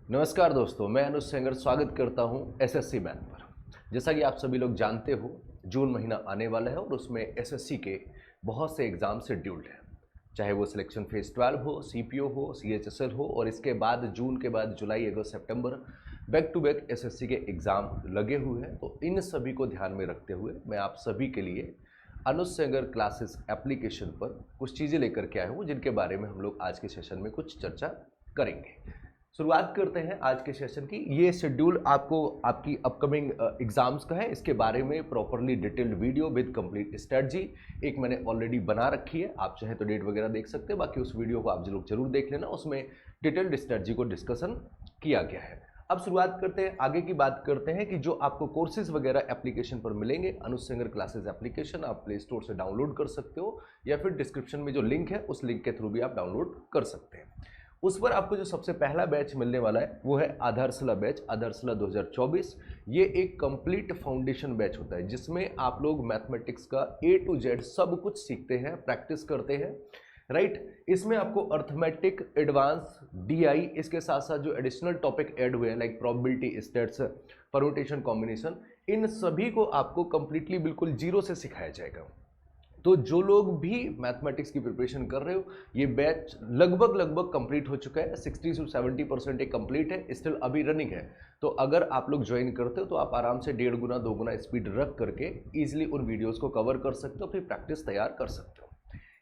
नमस्कार दोस्तों, मैं अनुज सेंगर स्वागत करता हूं एसएससी मैन पर। जैसा कि आप सभी लोग जानते हो, जून महीना आने वाला है और उसमें एसएससी के बहुत से एग्ज़ाम शेड्यूल्ड हैं। चाहे वो सिलेक्शन फेज़ 12 हो, सीपीओ हो, सीएचएसएल हो और इसके बाद जून के बाद जुलाई, अगस्त, सितंबर बैक टू बैक एसएससी के एग्ज़ाम लगे हुए हैं। तो इन सभी को ध्यान में रखते हुए मैं आप सभी के लिए अनुज सेंगर क्लासेस एप्लीकेशन पर कुछ चीज़ें लेकर के आया हूँ, जिनके बारे में हम लोग आज के सेशन में कुछ चर्चा करेंगे। शुरुआत करते हैं आज के सेशन की। ये शेड्यूल आपको आपकी अपकमिंग एग्जाम्स का है। इसके बारे में properly detailed video with complete strategy एक मैंने ऑलरेडी बना रखी है। आप चाहे तो डेट वगैरह देख सकते हैं, बाकी उस वीडियो को आप लोग जरूर देख लेना। उसमें डिटेल्ड स्ट्रेटजी को डिस्कशन किया गया है। अब शुरुआत करते हैं, आगे की बात करते हैं कि जो आपको कोर्सेज वगैरह एप्लीकेशन पर मिलेंगे। अनुज सेंगर क्लासेस एप्लीकेशन आप प्ले स्टोर से डाउनलोड कर सकते हो या फिर डिस्क्रिप्शन में जो लिंक है उस लिंक के थ्रू भी आप डाउनलोड कर सकते हैं। उस पर आपको जो सबसे पहला बैच मिलने वाला है वो है आधारशिला बैच, आधारशिला 2024। ये एक कंप्लीट फाउंडेशन बैच होता है जिसमें आप लोग मैथमेटिक्स का ए टू जेड सब कुछ सीखते हैं, प्रैक्टिस करते हैं, राइट। इसमें आपको अर्थमेटिक, एडवांस, डीआई, इसके साथ साथ जो एडिशनल टॉपिक ऐड हुए हैं like probability, stats, permutation, combination, इन सभी को आपको कंप्लीटली बिल्कुल जीरो से सिखाया जाएगा। तो जो लोग भी मैथमेटिक्स की प्रिपरेशन कर रहे हो, ये बैच लगभग कंप्लीट हो चुका है। 60 से 70% एक कंप्लीट है, स्टिल अभी रनिंग है। तो अगर आप लोग ज्वाइन करते हो तो आप आराम से 1.5 गुना 2 गुना स्पीड रख करके इजीली उन वीडियोस को कवर कर सकते हो, फिर प्रैक्टिस तैयार कर सकते हो।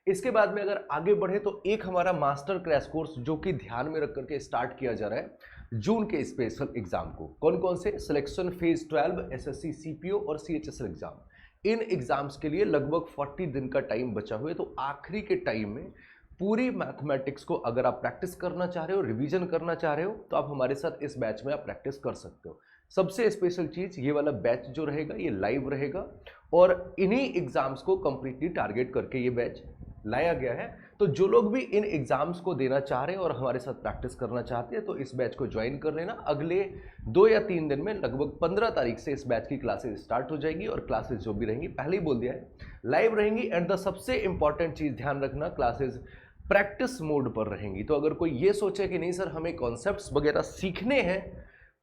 इसके बाद में अगर आगे बढ़े तो एक हमारा मास्टर क्रैश कोर्स जो कि ध्यान में रख करके स्टार्ट किया जा रहा है जून के स्पेशल एग्जाम को। कौन कौन से? सिलेक्शन फेज 12, एसएससी, सीपीओ और सीएचएसएल एग्जाम। इन एग्जाम्स के लिए लगभग 40 दिन का टाइम बचा हुआ है। तो आखिरी के टाइम में पूरी मैथमेटिक्स को अगर आप प्रैक्टिस करना चाह रहे हो, रिवीजन करना चाह रहे हो, तो आप हमारे साथ इस बैच में आप प्रैक्टिस कर सकते हो। सबसे स्पेशल चीज, ये वाला बैच जो रहेगा ये लाइव रहेगा और इन्हीं एग्जाम्स को कंप्लीटली टारगेट करके ये बैच लाया गया है। तो जो लोग भी इन एग्जाम्स को देना चाह रहे हैं और हमारे साथ प्रैक्टिस करना चाहते हैं तो इस बैच को ज्वाइन कर लेना। अगले 2 या 3 दिन में लगभग 15 तारीख से इस बैच की क्लासेस स्टार्ट हो जाएगी और क्लासेस जो भी रहेंगी, पहले ही बोल दिया है, लाइव रहेंगी। एंड द सबसे इंपॉर्टेंट चीज ध्यान रखना, क्लासेस प्रैक्टिस मोड पर रहेंगी। तो अगर कोई ये सोचे कि नहीं सर हमें कॉन्सेप्ट्स वगैरह सीखने हैं,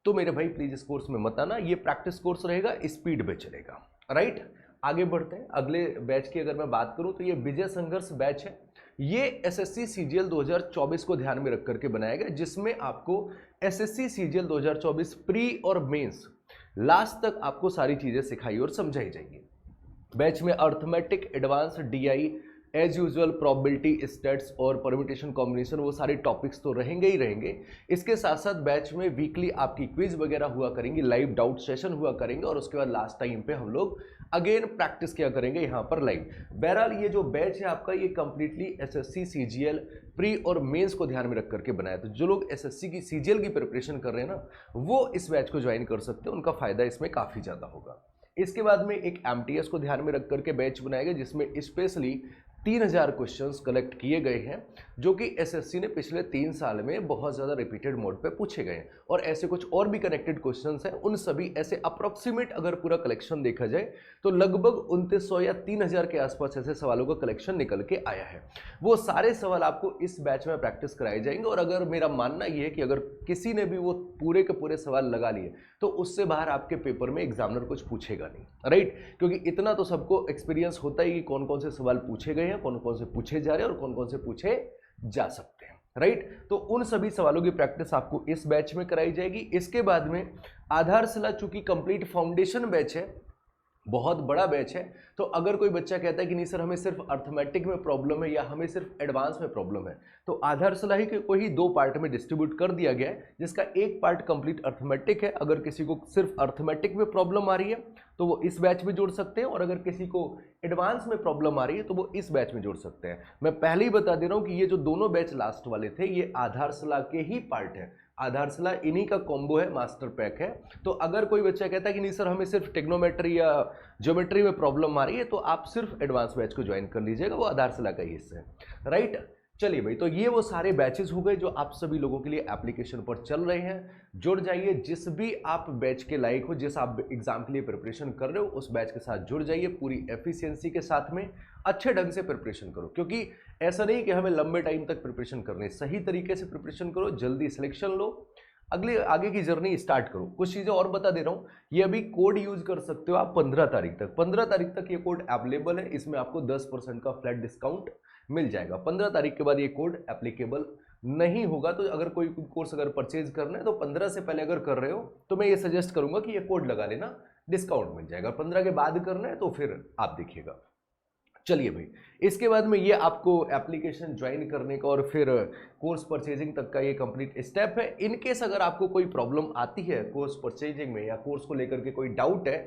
तो मेरे भाई प्लीज इस कोर्स में मत आना। ये प्रैक्टिस कोर्स रहेगा, स्पीड पे चलेगा, राइट। आगे बढ़ते हैं। अगले बैच की अगर मैं बात करूं तो ये विजय संघर्ष बैच है। ये एसएससी सीजीएल 2024 को ध्यान में रख करके बनाया गया, जिसमें आपको एसएससी सीजीएल 2024 प्री और मेंस लास्ट तक आपको सारी चीजें सिखाई और समझाई जाएंगी। बैच में arithmetic, advance, DI, as usual, probability, stats और परम्यूटेशन, कॉम्बिनेशन, वो सारे टॉपिक्स तो रहेंगे ही रहेंगे। इसके साथ साथ बैच में वीकली आपकी क्विज वगैरह हुआ करेंगी, लाइव डाउट सेशन हुआ करेंगे और उसके बाद लास्ट टाइम पे हम लोग अगेन प्रैक्टिस किया करेंगे यहाँ पर लाइव। बहरहाल ये जो बैच है आपका, ये कंप्लीटली एसएससी सीजीएल प्री और मेंस को ध्यान में रख करके बनाया। तो जो लोग एसएससी की सीजीएल की प्रिपरेशन कर रहे हैं ना, वो इस बैच को ज्वाइन कर सकते हैं, उनका फायदा इसमें काफ़ी ज़्यादा होगा। इसके बाद में एक एमटीएस को ध्यान में रख करके बैच बनाया गया, जिसमें स्पेशली 3000 क्वेश्चंस कलेक्ट किए गए हैं, जो कि एसएससी ने पिछले 3 साल में बहुत ज़्यादा रिपीटेड मोड पे पूछे गए हैं। और ऐसे कुछ और भी कनेक्टेड क्वेश्चंस हैं, उन सभी ऐसे अप्रोक्सीमेट अगर पूरा कलेक्शन देखा जाए तो लगभग 2900 या 3000 के आसपास ऐसे सवालों का कलेक्शन निकल के आया है। वो सारे सवाल आपको इस बैच में प्रैक्टिस कराए जाएंगे। और अगर मेरा मानना ये है कि अगर किसी ने भी वो पूरे के पूरे सवाल लगा लिए तो उससे बाहर आपके पेपर में एग्जामिनर कुछ पूछेगा नहीं, राइट। क्योंकि इतना तो सबको एक्सपीरियंस होता ही कि कौन कौन से सवाल पूछे गए हैं, कौन कौन से पूछे जा रहे हैं और कौन कौन से पूछे जा सकते हैं, राइट। तो उन सभी सवालों की प्रैक्टिस आपको इस बैच में कराई जाएगी। इसके बाद में आधारशिला, चूंकि कंप्लीट फाउंडेशन बैच है, बहुत बड़ा बैच है, तो अगर कोई बच्चा कहता है कि नहीं सर हमें सिर्फ अर्थमेटिक में प्रॉब्लम है या हमें सिर्फ एडवांस में प्रॉब्लम है, तो आधारशिला ही को ही 2 पार्ट में डिस्ट्रीब्यूट कर दिया गया है, जिसका एक पार्ट कंप्लीट अर्थमेटिक है। अगर किसी को सिर्फ अर्थमेटिक में प्रॉब्लम आ रही है तो वो इस बैच में जुड़ सकते हैं, और अगर किसी को एडवांस में प्रॉब्लम आ रही है तो वो इस बैच में जुड़ सकते हैं। मैं पहले ही बता दे रहा हूँ कि ये जो दोनों बैच लास्ट वाले थे ये आधारशिला के ही पार्ट है। आधारशिला इन्हीं का कॉम्बो है, मास्टर पैक है। तो अगर कोई बच्चा कहता है कि नहीं सर हमें सिर्फ टेक्नोमेट्री या ज्योमेट्री में प्रॉब्लम आ रही है, तो आप सिर्फ एडवांस बैच को ज्वाइन कर लीजिएगा, वो आधारशिला का ही हिस्सा है, राइट। चलिए भाई, तो ये वो सारे बैचेस हो गए जो आप सभी लोगों के लिए एप्लीकेशन पर चल रहे हैं। जुड़ जाइए, जिस भी आप बैच के लायक हो, जिस आप एग्जाम के लिए प्रिपरेशन कर रहे हो उस बैच के साथ जुड़ जाइए। पूरी एफिशिएंसी के साथ में अच्छे ढंग से प्रिपरेशन करो, क्योंकि ऐसा नहीं कि हमें लंबे टाइम तक प्रिपरेशन करनी है। सही तरीके से प्रिपरेशन करो, जल्दी सिलेक्शन लो, अगले आगे की जर्नी स्टार्ट करो। कुछ चीज़ें और बता दे रहा हूँ, ये अभी कोड यूज कर सकते हो आप 15 तारीख तक। 15 तारीख तक ये कोड अवेलेबल है, इसमें आपको 10% का फ्लैट डिस्काउंट मिल जाएगा। 15 तारीख के बाद ये कोड एप्लीकेबल नहीं होगा। तो अगर कोई कोर्स अगर परचेज करना है तो 15 से पहले अगर कर रहे हो तो मैं ये सजेस्ट करूंगा कि ये कोड लगा लेना, डिस्काउंट मिल जाएगा। 15 के बाद करना है तो फिर आप देखिएगा। चलिए भाई, इसके बाद में ये आपको एप्लीकेशन ज्वाइन करने का और फिर कोर्स परचेजिंग तक का ये कंप्लीट स्टेप है। इनकेस अगर आपको कोई प्रॉब्लम आती है कोर्स परचेजिंग में या कोर्स को लेकर के कोई डाउट है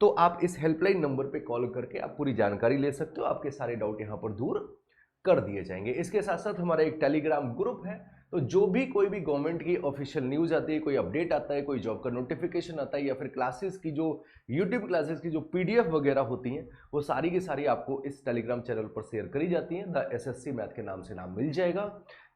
तो आप इस हेल्पलाइन नंबर पे कॉल करके आप पूरी जानकारी ले सकते हो। आपके सारे डाउट यहाँ पर दूर कर दिए जाएंगे। इसके साथ साथ हमारा एक टेलीग्राम ग्रुप है, तो जो भी कोई भी गवर्नमेंट की ऑफिशियल न्यूज़ आती है, कोई अपडेट आता है, कोई जॉब का नोटिफिकेशन आता है या फिर क्लासेस की जो यूट्यूब क्लासेस की जो पीडीएफ वगैरह होती हैं वो सारी की सारी आपको इस टेलीग्राम चैनल पर शेयर करी जाती हैं। द एसएससी मैथ के नाम से नाम मिल जाएगा,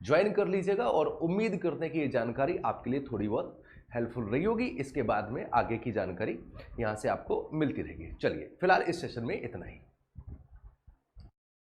ज्वाइन कर लीजिएगा और उम्मीद करते हैं कि ये जानकारी आपके लिए थोड़ी बहुत हेल्पफुल रही होगी। इसके बाद में आगे की जानकारी यहाँ से आपको मिलती रहेगी। चलिए फिलहाल इस सेशन में इतना ही।